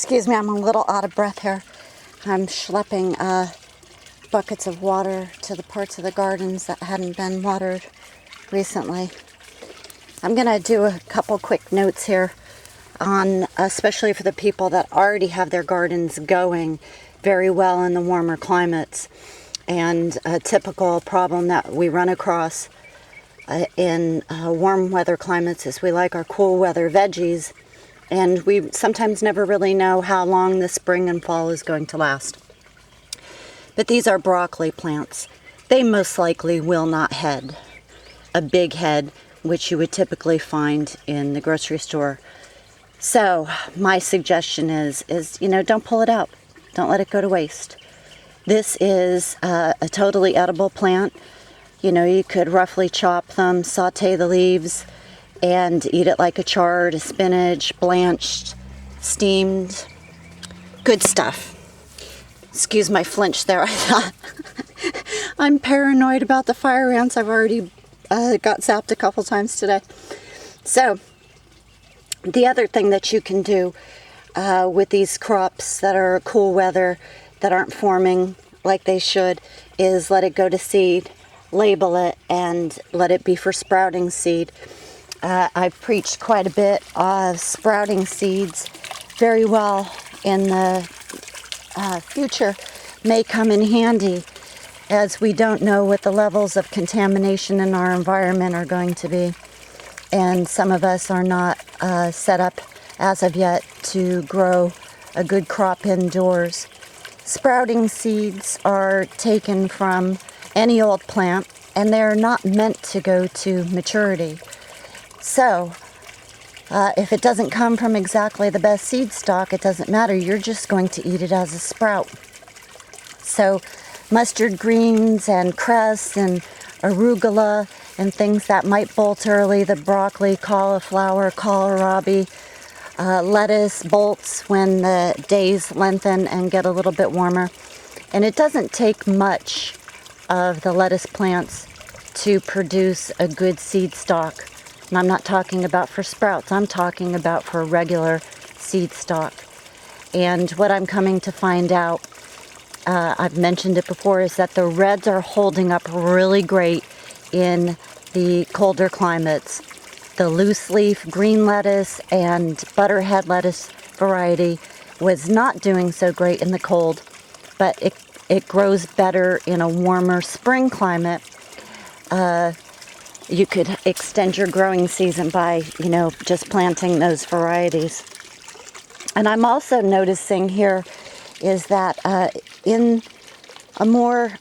Excuse me, I'm a little out of breath here. I'm schlepping buckets of water to the parts of the gardens that hadn't been watered recently. I'm going to do a couple quick notes here on, especially for the people that already have their gardens going very well in the warmer climates. And a typical problem that we run across in warm weather climates is we like our cool weather veggies, and we sometimes never really know how long the spring and fall is going to last. But these are broccoli plants. They most likely will not head a big head, which you would typically find in the grocery store. So my suggestion is don't pull it out. Don't let it go to waste. This is a totally edible plant. You could roughly chop them, saute the leaves, and eat it like a chard, a spinach, blanched, steamed. Good stuff. Excuse my flinch there. I thought I'm paranoid about the fire ants. I've already got zapped a couple times today. So the other thing that you can do with these crops that are cool weather, that aren't forming like they should, is let it go to seed, label it, and let it be for sprouting seed. I've preached quite a bit of sprouting seeds very well in the future. May come in handy, as we don't know what the levels of contamination in our environment are going to be. And some of us are not set up as of yet to grow a good crop indoors. Sprouting seeds are taken from any old plant, and they're not meant to go to maturity. So, if it doesn't come from exactly the best seed stock, it doesn't matter. You're just going to eat it as a sprout. So, mustard greens and cress and arugula and things that might bolt early, the broccoli, cauliflower, kohlrabi, lettuce bolts when the days lengthen and get a little bit warmer. And it doesn't take much of the lettuce plants to produce a good seed stock. And I'm not talking about for sprouts, I'm talking about for regular seed stock. And what I'm coming to find out, I've mentioned it before, is that the reds are holding up really great in the colder climates. The loose leaf green lettuce and butterhead lettuce variety was not doing so great in the cold, but it grows better in a warmer spring climate. You could extend your growing season by, just planting those varieties. And I'm also noticing here is that in a more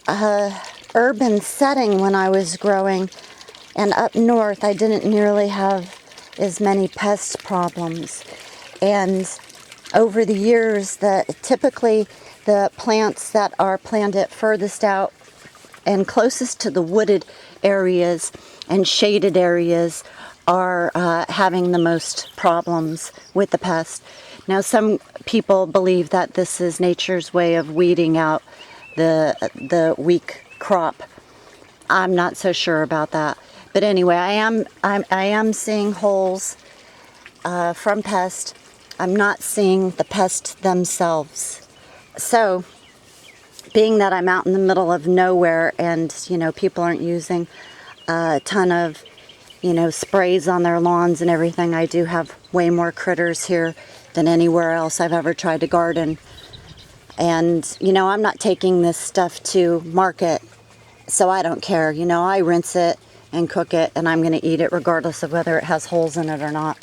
urban setting when I was growing, and up north, I didn't nearly have as many pest problems. And over the years, typically the plants that are planted furthest out and closest to the wooded areas and shaded areas are having the most problems with the pest. Now, some people believe that this is nature's way of weeding out the weak crop. I'm not so sure about that. But anyway, I am seeing holes from pest. I'm not seeing the pest themselves. So, being that I'm out in the middle of nowhere and, people aren't using a ton of, sprays on their lawns and everything, I do have way more critters here than anywhere else I've ever tried to garden. And, I'm not taking this stuff to market, so I don't care. I rinse it and cook it, and I'm going to eat it regardless of whether it has holes in it or not.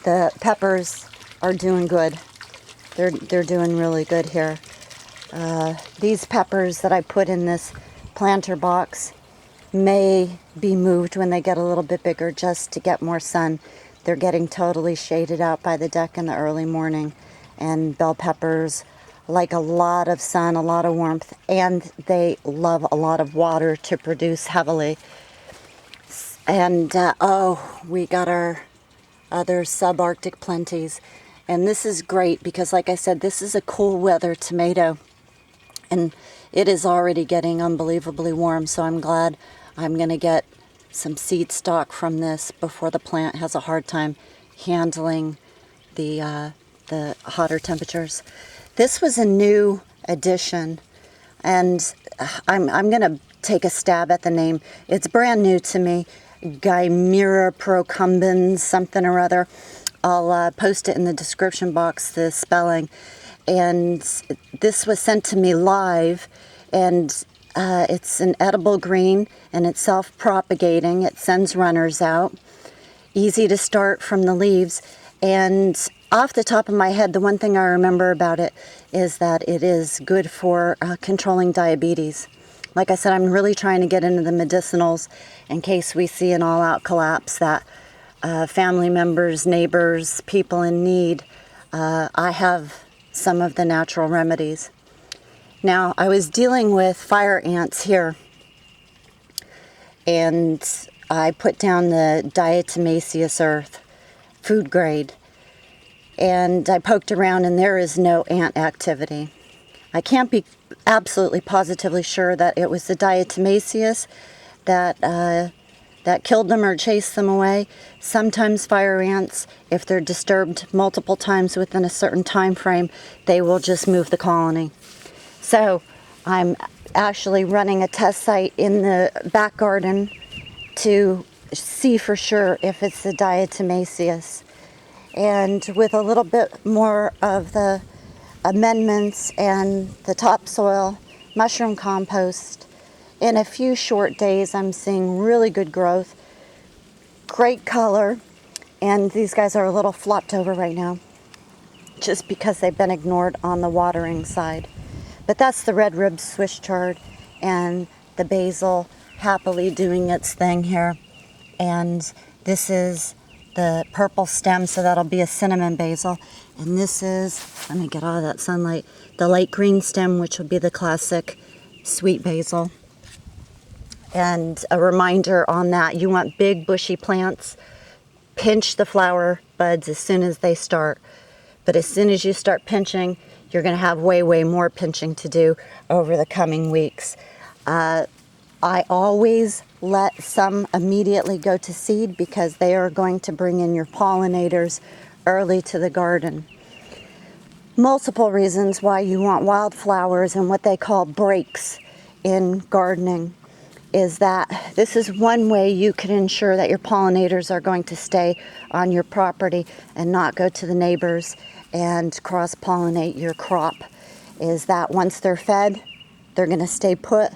The peppers are doing good. They're doing really good here. These peppers that I put in this planter box may be moved when they get a little bit bigger just to get more sun. They're getting totally shaded out by the deck in the early morning. And bell peppers like a lot of sun, a lot of warmth, and they love a lot of water to produce heavily. And we got our other subarctic plenties. And this is great because, like I said, this is a cool weather tomato. And it is already getting unbelievably warm, so I'm glad I'm going to get some seed stock from this before the plant has a hard time handling the the hotter temperatures. This was a new addition, and I'm going to take a stab at the name. It's brand new to me. Gynura Procumbens, something or other. I'll post it in the description box, the spelling. And this was sent to me live, and it's an edible green, and it's self-propagating. It sends runners out. Easy to start from the leaves. And off the top of my head, the one thing I remember about it is that it is good for controlling diabetes. Like I said, I'm really trying to get into the medicinals in case we see an all-out collapse that family members, neighbors, people in need, I have some of the natural remedies. Now, I was dealing with fire ants here, and I put down the diatomaceous earth, food grade, and I poked around and there is no ant activity. I can't be absolutely positively sure that it was the diatomaceous that killed them or chased them away. Sometimes fire ants, if they're disturbed multiple times within a certain time frame, they will just move the colony. So I'm actually running a test site in the back garden to see for sure if it's the diatomaceous. And with a little bit more of the amendments and the topsoil, mushroom compost, in a few short days I'm seeing really good growth, great color, and these guys are a little flopped over right now just because they've been ignored on the watering side. But that's the red rib Swiss chard and the basil happily doing its thing here. And this is the purple stem, so that'll be a cinnamon basil. And this is, let me get out of that sunlight, the light green stem, which will be the classic sweet basil. And a reminder on that, you want big bushy plants. Pinch the flower buds as soon as they start. But as soon as you start pinching, you're going to have way, way more pinching to do over the coming weeks. I always let some immediately go to seed because they are going to bring in your pollinators early to the garden. Multiple reasons why you want wildflowers and what they call breaks in gardening is that this is one way you can ensure that your pollinators are going to stay on your property and not go to the neighbors and cross-pollinate your crop, is that once they're fed, they're going to stay put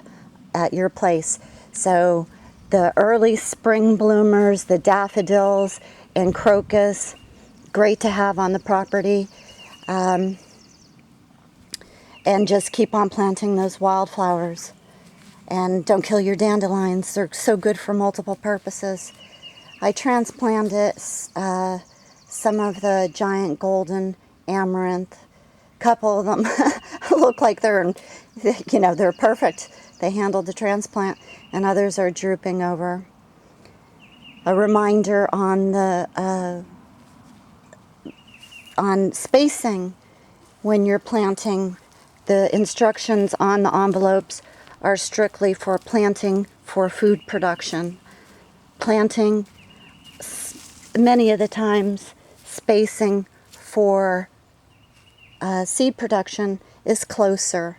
at your place. So the early spring bloomers, the daffodils and crocus, great to have on the property. And just keep on planting those wildflowers. And don't kill your dandelions. They're so good for multiple purposes. I transplanted some of the giant golden amaranth. A couple of them look like they're perfect. They handled the transplant, and others are drooping over. A reminder on the on spacing when you're planting. The instructions on the envelopes are strictly for planting for food production. Planting, many of the times, spacing for seed production is closer.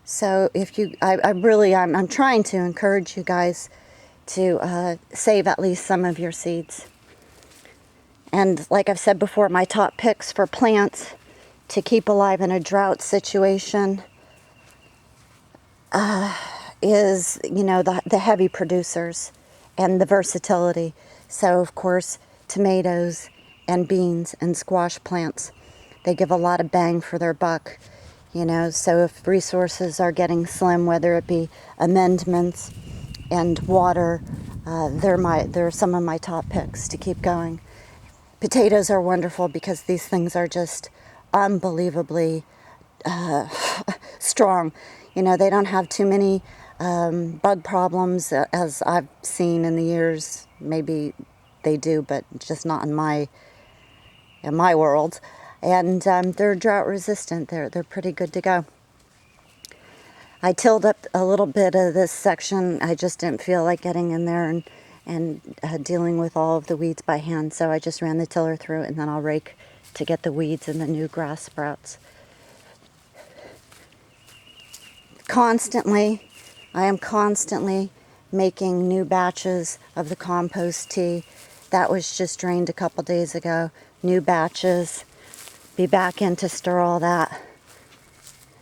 So if you, I'm trying to encourage you guys to save at least some of your seeds. And like I've said before, my top picks for plants to keep alive in a drought situation is, the heavy producers and the versatility. So, of course, tomatoes and beans and squash plants, they give a lot of bang for their buck, So if resources are getting slim, whether it be amendments and water, they're some of my top picks to keep going. Potatoes are wonderful because these things are just unbelievably strong. They don't have too many bug problems as I've seen in the years. Maybe they do, but just not in my world. And they're drought resistant. They're pretty good to go. I tilled up a little bit of this section. I just didn't feel like getting in there and dealing with all of the weeds by hand, so I just ran the tiller through it, and then I'll rake to get the weeds and the new grass sprouts. I am constantly making new batches of the compost tea. That was just drained a couple days ago. New batches. Be back in to stir all that.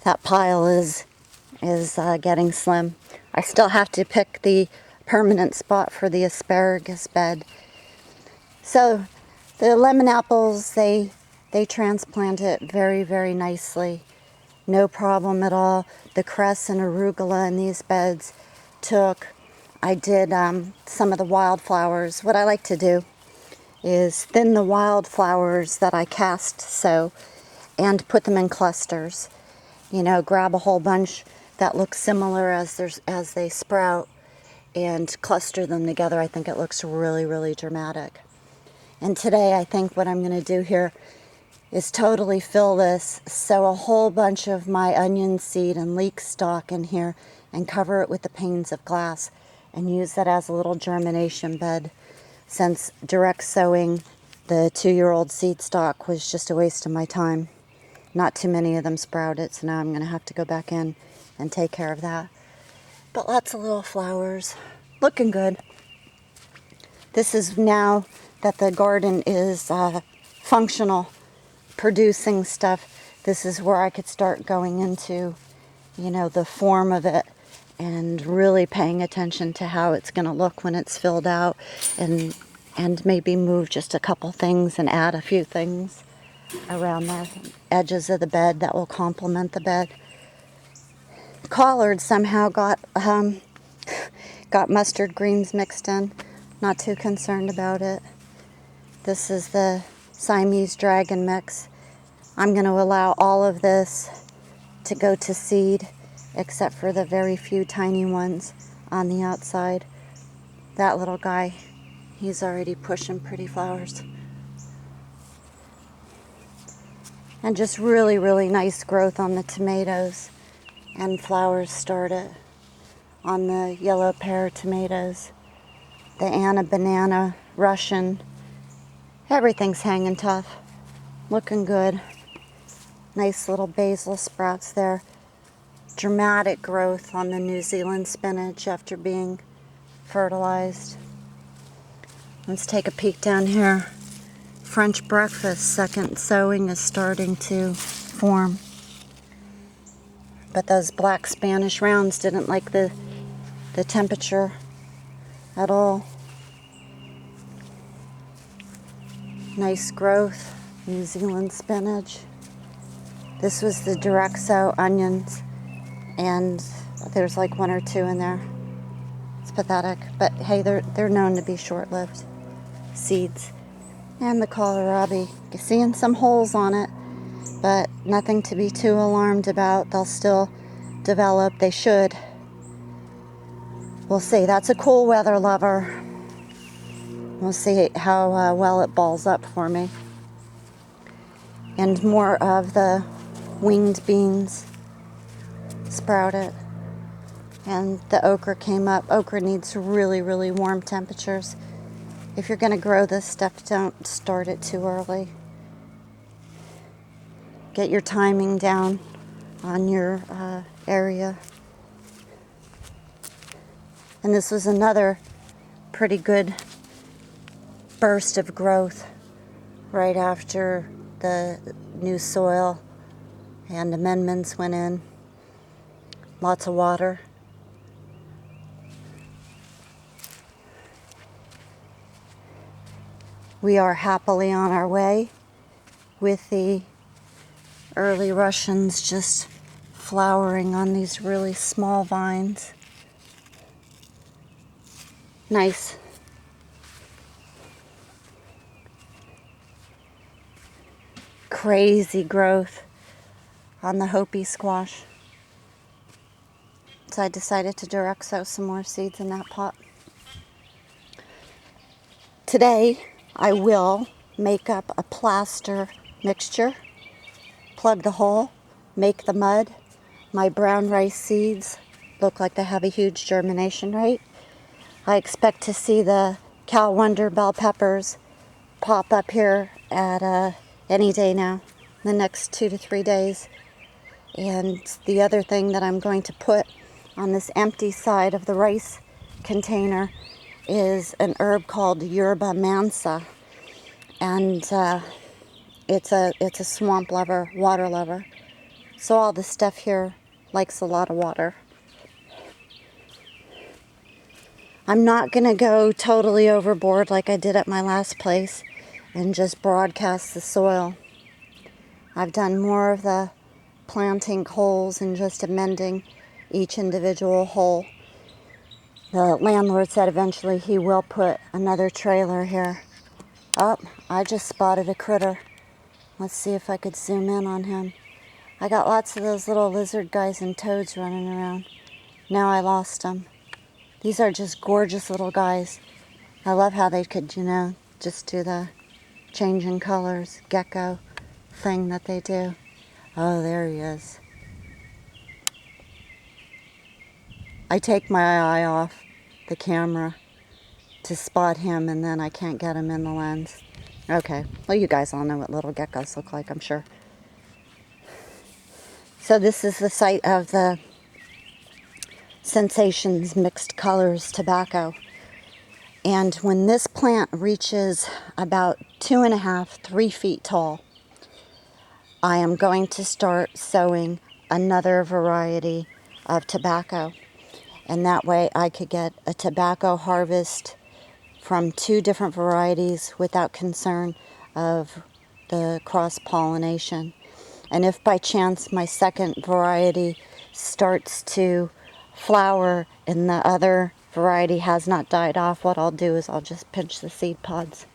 That pile is getting slim. I still have to pick the permanent spot for the asparagus bed. So the lemon apples, they transplant it very, very nicely. No problem at all. The cress and arugula in these beds I did some of the wildflowers. What I like to do is thin the wildflowers that I cast sow and put them in clusters. You know, grab a whole bunch that look similar as they sprout and cluster them together. I think it looks really, really dramatic. And today I think what I'm going to do here is totally fill this, sow a whole bunch of my onion seed and leek stalk in here and cover it with the panes of glass and use that as a little germination bed, since direct sowing the 2-year-old seed stock was just a waste of my time. Not too many of them sprouted, so now I'm going to have to go back in and take care of that. But lots of little flowers, looking good. This is now that the garden is functional, producing stuff. This is where I could start going into, you know, the form of it and really paying attention to how it's going to look when it's filled out, and maybe move just a couple things and add a few things around the edges of the bed that will complement the bed. Collard somehow got mustard greens mixed in. Not too concerned about it. This is the Siamese dragon mix. I'm going to allow all of this to go to seed, except for the very few tiny ones on the outside. That little guy, he's already pushing pretty flowers. And just really, really nice growth on the tomatoes, and flowers started on the yellow pear tomatoes. The Anna banana, Russian, everything's hanging tough, looking good. Nice little basil sprouts there. Dramatic growth on the New Zealand spinach after being fertilized. Let's take a peek down here. French breakfast, second sowing is starting to form. But those black Spanish rounds didn't like the temperature at all. Nice growth, New Zealand spinach. This was the direct sow onions, and there's like 1 or 2 in there. It's pathetic, but hey, they're known to be short-lived seeds. And the kohlrabi, you're seeing some holes on it, but nothing to be too alarmed about. They'll still develop. They should. We'll see. That's a cool weather lover. We'll see how well it balls up for me. And more of the winged beans sprouted. And the okra came up. Okra needs really, really warm temperatures. If you're going to grow this stuff, don't start it too early. Get your timing down on your area. And this was another pretty good burst of growth right after the new soil and amendments went in. Lots of water. We are happily on our way with the early Russians just flowering on these really small vines. Nice. Crazy growth on the Hopi squash. So I decided to direct sow some more seeds in that pot. Today, I will make up a plaster mixture, plug the hole, make the mud. My brown rice seeds look like they have a huge germination rate. I expect to see the Cal Wonder bell peppers pop up here at any day now, the next 2 to 3 days. And the other thing that I'm going to put on this empty side of the rice container is an herb called Yerba Mansa. And it's a swamp lover, water lover. So all the stuff here likes a lot of water. I'm not going to go totally overboard like I did at my last place and just broadcast the soil. I've done more of the planting holes and just amending each individual hole. The landlord said eventually he will put another trailer here. Oh, I just spotted a critter. Let's see if I could zoom in on him. I got lots of those little lizard guys and toads running around. Now I lost them. These are just gorgeous little guys. I love how they could, just do the changing colors, gecko thing that they do. Oh, there he is. I take my eye off the camera to spot him, and then I can't get him in the lens. Okay, well, you guys all know what little geckos look like, I'm sure. So this is the site of the Sensations Mixed Colors tobacco. And when this plant reaches about 2.5, 3 feet tall, I am going to start sowing another variety of tobacco. And that way I could get a tobacco harvest from 2 different varieties without concern of the cross-pollination. And if by chance my second variety starts to flower and the other variety has not died off, what I'll do is I'll just pinch the seed pods.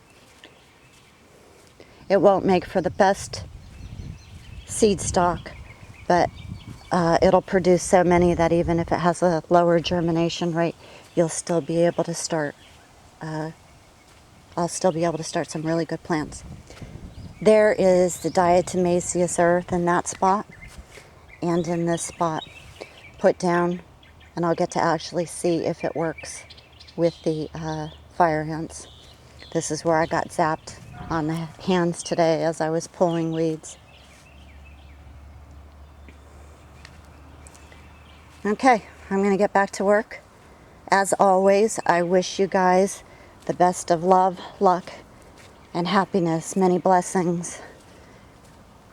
It won't make for the best seed stock, but it'll produce so many that even if it has a lower germination rate, you'll still be able to start. I'll still be able to start some really good plants. There is the diatomaceous earth in that spot, and in this spot, put down, and I'll get to actually see if it works with the fire ants. This is where I got zapped on the hands today as I was pulling weeds. Okay, I'm going to get back to work. As always, I wish you guys the best of love, luck, and happiness. Many blessings.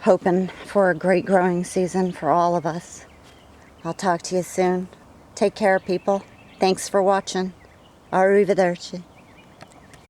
Hoping for a great growing season for all of us. I'll talk to you soon. Take care, people. Thanks for watching. Arrivederci.